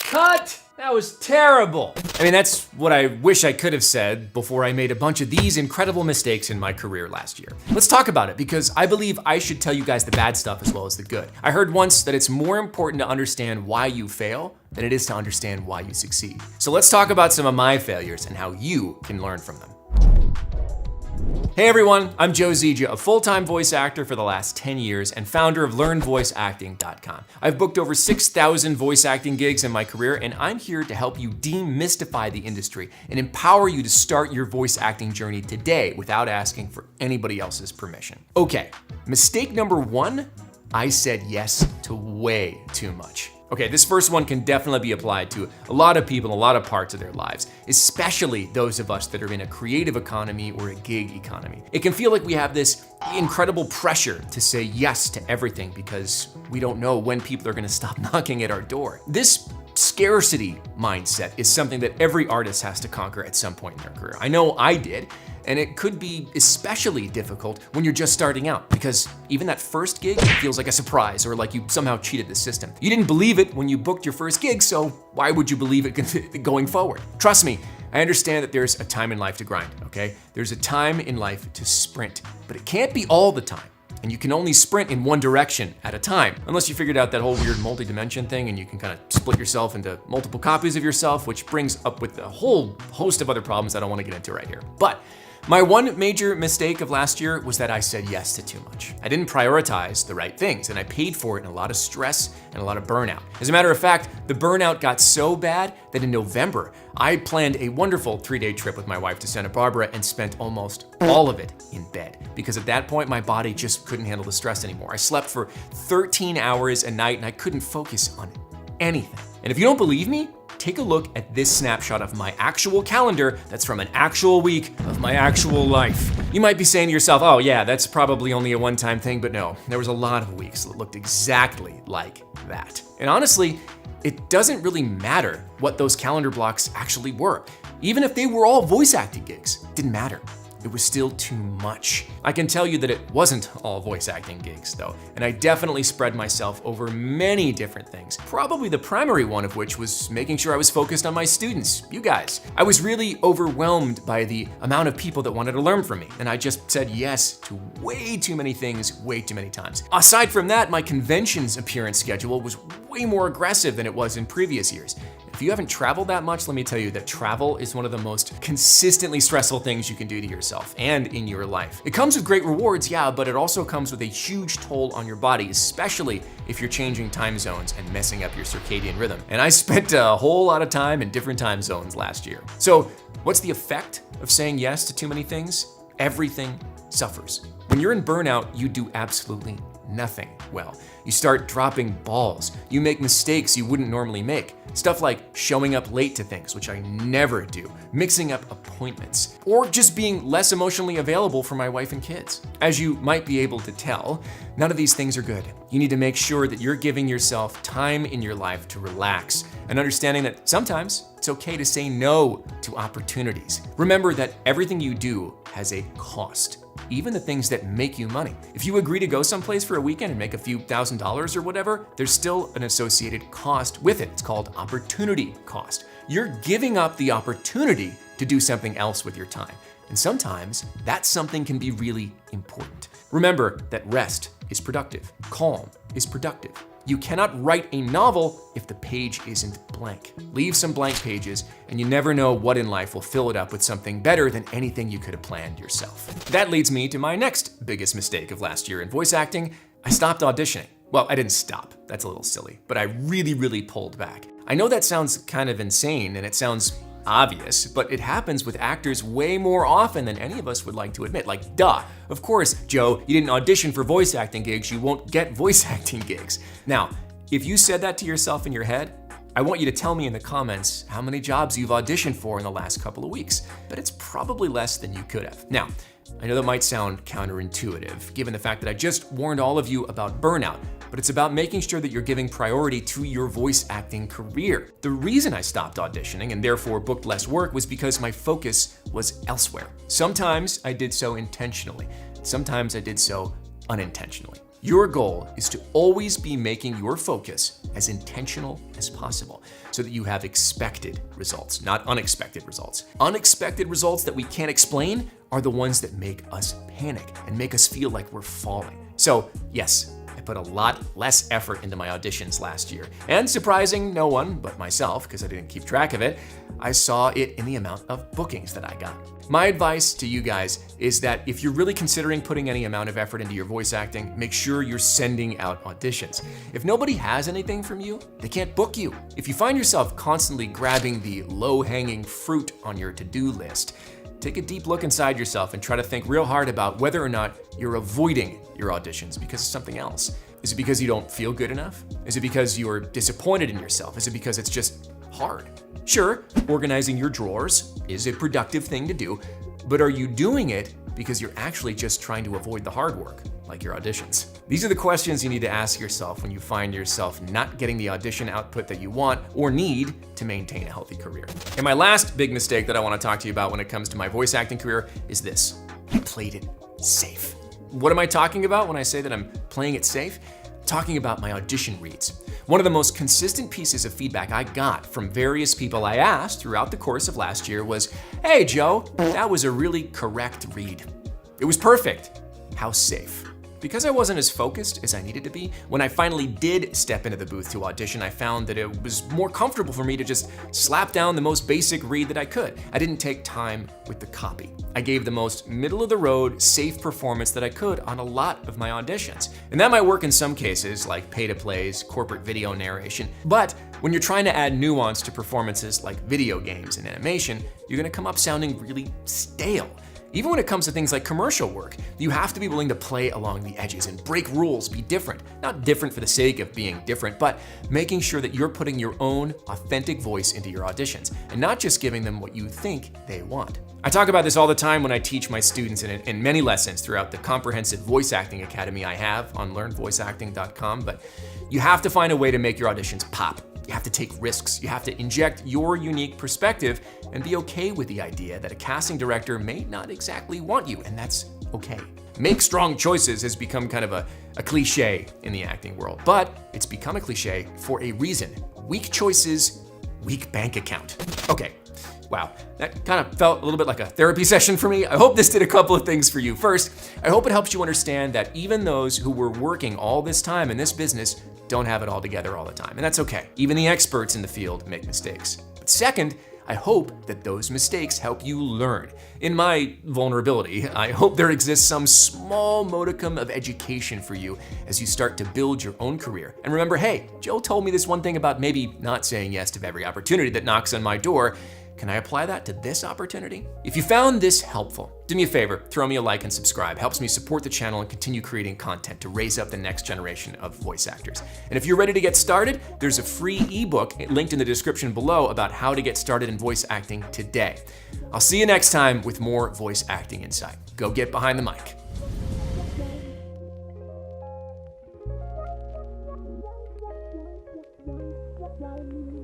Cut! That was terrible. I mean, that's what I wish I could have said before I made a bunch of these incredible mistakes in my career last year. Let's talk about it, because I believe I should tell you guys the bad stuff as well as the good. I heard once that it's more important to understand why you fail than it is to understand why you succeed. So let's talk about some of my failures and how you can learn from them. Hey everyone, I'm Joe Zieja, a full-time voice actor for the last 10 years and founder of LearnVoiceActing.com. I've booked over 6,000 voice acting gigs in my career, and I'm here to help you demystify the industry and empower you to start your voice acting journey today without asking for anybody else's permission. Okay, mistake number one, I said yes to way too much. Okay, this first one can definitely be applied to a lot of people in a lot of parts of their lives, especially those of us that are in a creative economy or a gig economy. It can feel like we have this incredible pressure to say yes to everything because we don't know when people are gonna stop knocking at our door. This scarcity mindset is something that every artist has to conquer at some point in their career. I know I did, and it could be especially difficult when you're just starting out, because even that first gig feels like a surprise or like you somehow cheated the system. You didn't believe it when you booked your first gig, so why would you believe it going forward? Trust me, I understand that there's a time in life to grind, okay? There's a time in life to sprint, but it can't be all the time. And you can only sprint in one direction at a time, unless you figured out that whole weird multi-dimension thing and you can kind of split yourself into multiple copies of yourself, which brings up with a whole host of other problems I don't want to get into right here. But my one major mistake of last year was that I said yes to too much. I didn't prioritize the right things, and I paid for it in a lot of stress and a lot of burnout. As a matter of fact, the burnout got so bad that in November, I planned a wonderful 3-day trip with my wife to Santa Barbara and spent almost all of it in bed, because at that point, my body just couldn't handle the stress anymore. I slept for 13 hours a night and I couldn't focus on anything. And if you don't believe me, take a look at this snapshot of my actual calendar that's from an actual week of my actual life. You might be saying to yourself, oh yeah, that's probably only a one-time thing, but no, there was a lot of weeks that looked exactly like that. And honestly, it doesn't really matter what those calendar blocks actually were. Even if they were all voice acting gigs, it didn't matter. It was still too much. I can tell you that it wasn't all voice acting gigs though, and I definitely spread myself over many different things. Probably the primary one of which was making sure I was focused on my students, you guys. I was really overwhelmed by the amount of people that wanted to learn from me, and I just said yes to way too many things, way too many times. Aside from that, my conventions appearance schedule was way more aggressive than it was in previous years. If you haven't traveled that much, let me tell you that travel is one of the most consistently stressful things you can do to yourself and in your life. It comes with great rewards, yeah, but it also comes with a huge toll on your body, especially if you're changing time zones and messing up your circadian rhythm. And I spent a whole lot of time in different time zones last year. So what's the effect of saying yes to too many things? Everything suffers. When you're in burnout, you do absolutely nothing well. You start dropping balls. You make mistakes you wouldn't normally make. Stuff like showing up late to things, which I never do, mixing up appointments, or just being less emotionally available for my wife and kids. As you might be able to tell, none of these things are good. You need to make sure that you're giving yourself time in your life to relax and understanding that sometimes it's okay to say no to opportunities. Remember that everything you do has a cost. Even the things that make you money. If you agree to go someplace for a weekend and make a few $1,000s or whatever, there's still an associated cost with it. It's called opportunity cost. You're giving up the opportunity to do something else with your time. And sometimes that something can be really important. Remember that rest is productive. Calm is productive. You cannot write a novel if the page isn't blank. Leave some blank pages, and you never know what in life will fill it up with something better than anything you could have planned yourself. That leads me to my next biggest mistake of last year in voice acting. I stopped auditioning. Well, I didn't stop. That's a little silly, but I really pulled back. I know that sounds kind of insane, and it sounds obvious, but it happens with actors way more often than any of us would like to admit. Like, duh. Of course, Joe, you didn't audition for voice acting gigs, you won't get voice acting gigs. Now, if you said that to yourself in your head, I want you to tell me in the comments how many jobs you've auditioned for in the last couple of weeks, but it's probably less than you could have. Now, I know that might sound counterintuitive, given the fact that I just warned all of you about burnout, but it's about making sure that you're giving priority to your voice acting career. The reason I stopped auditioning and therefore booked less work was because my focus was elsewhere. Sometimes I did so intentionally, sometimes I did so unintentionally. Your goal is to always be making your focus as intentional as possible so that you have expected results, not unexpected results. Unexpected results that we can't explain are the ones that make us panic and make us feel like we're falling. So yes, I put a lot less effort into my auditions last year. And surprising no one but myself, because I didn't keep track of it, I saw it in the amount of bookings that I got. My advice to you guys is that if you're really considering putting any amount of effort into your voice acting, make sure you're sending out auditions. If nobody has anything from you, they can't book you. If you find yourself constantly grabbing the low-hanging fruit on your to-do list, take a deep look inside yourself and try to think real hard about whether or not you're avoiding your auditions because of something else. Is it because you don't feel good enough? Is it because you're disappointed in yourself? Is it because it's just hard? Sure, organizing your drawers is a productive thing to do, but are you doing it because you're actually just trying to avoid the hard work, like your auditions? These are the questions you need to ask yourself when you find yourself not getting the audition output that you want or need to maintain a healthy career. And my last big mistake that I want to talk to you about when it comes to my voice acting career is this: I played it safe. What am I talking about when I say that I'm playing it safe? I'm talking about my audition reads. One of the most consistent pieces of feedback I got from various people I asked throughout the course of last year was, "Hey Joe, that was a really correct read. It was perfect. How safe?" Because I wasn't as focused as I needed to be, when I finally did step into the booth to audition, I found that it was more comfortable for me to just slap down the most basic read that I could. I didn't take time with the copy. I gave the most middle-of-the-road, safe performance that I could on a lot of my auditions. And that might work in some cases, like pay-to-plays, corporate video narration, but when you're trying to add nuance to performances like video games and animation, you're gonna come up sounding really stale. Even when it comes to things like commercial work, you have to be willing to play along the edges and break rules, be different. Not different for the sake of being different, but making sure that you're putting your own authentic voice into your auditions and not just giving them what you think they want. I talk about this all the time when I teach my students in many lessons throughout the comprehensive voice acting academy I have on learnvoiceacting.com, but you have to find a way to make your auditions pop. You have to take risks. You have to inject your unique perspective and be okay with the idea that a casting director may not exactly want you, and that's okay. Make strong choices has become kind of a cliche in the acting world, but it's become a cliche for a reason. Weak choices, weak bank account. Okay. Wow, that kind of felt a little bit like a therapy session for me. I hope this did a couple of things for you. First, I hope it helps you understand that even those who were working all this time in this business don't have it all together all the time, and that's okay. Even the experts in the field make mistakes. But second, I hope that those mistakes help you learn. In my vulnerability, I hope there exists some small modicum of education for you as you start to build your own career. And remember, hey, Joe told me this one thing about maybe not saying yes to every opportunity that knocks on my door. Can I apply that to this opportunity? If you found this helpful, do me a favor, throw me a like and subscribe. Helps me support the channel and continue creating content to raise up the next generation of voice actors. And if you're ready to get started, there's a free ebook linked in the description below about how to get started in voice acting today. I'll see you next time with more voice acting insight. Go get behind the mic. Bye.